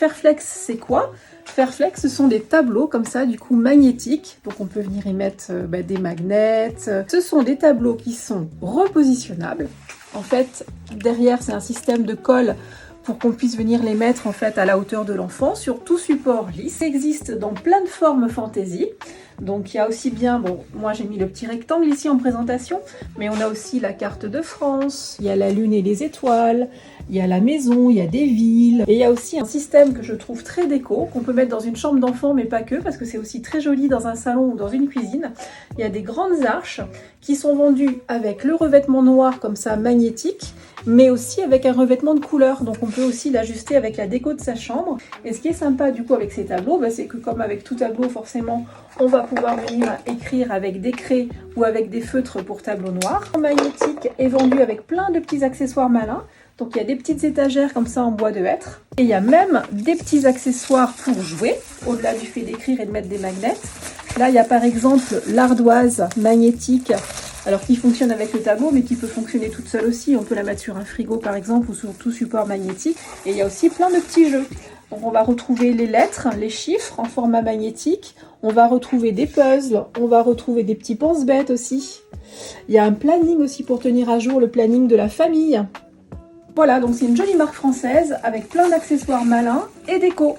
Fairflex, c'est quoi? Fairflex, ce sont des tableaux comme ça, du coup magnétiques. Donc on peut venir y mettre des magnets. Ce sont des tableaux qui sont repositionnables. En fait, derrière, c'est un système de colle pour qu'on puisse venir les mettre en fait à la hauteur de l'enfant sur tout support lisse. Ça existe dans plein de formes fantaisie. Donc il y a aussi bien, bon, moi j'ai mis le petit rectangle ici en présentation, mais on a aussi la carte de France, il y a la lune et les étoiles, il y a la maison, il y a des villes, et il y a aussi un système que je trouve très déco, qu'on peut mettre dans une chambre d'enfant, mais pas que, parce que c'est aussi très joli dans un salon ou dans une cuisine. Il y a des grandes arches qui sont vendues avec le revêtement noir comme ça, magnétique, mais aussi avec un revêtement de couleur, donc on peut aussi l'ajuster avec la déco de sa chambre. Et ce qui est sympa du coup avec ces tableaux, c'est que comme avec tout tableau forcément, on va pouvoir venir écrire avec des craies ou avec des feutres pour tableau noir. Le magnétique est vendu avec plein de petits accessoires malins. Donc il y a des petites étagères comme ça en bois de hêtre. Et il y a même des petits accessoires pour jouer, au-delà du fait d'écrire et de mettre des magnets. Là, il y a par exemple l'ardoise magnétique, alors qui fonctionne avec le tableau, mais qui peut fonctionner toute seule aussi. On peut la mettre sur un frigo par exemple, ou sur tout support magnétique. Et il y a aussi plein de petits jeux. Donc on va retrouver les lettres, les chiffres en format magnétique. On va retrouver des puzzles, on va retrouver des petits pense-bêtes aussi. Il y a un planning aussi pour tenir à jour le planning de la famille. Voilà, donc c'est une jolie marque française avec plein d'accessoires malins et déco.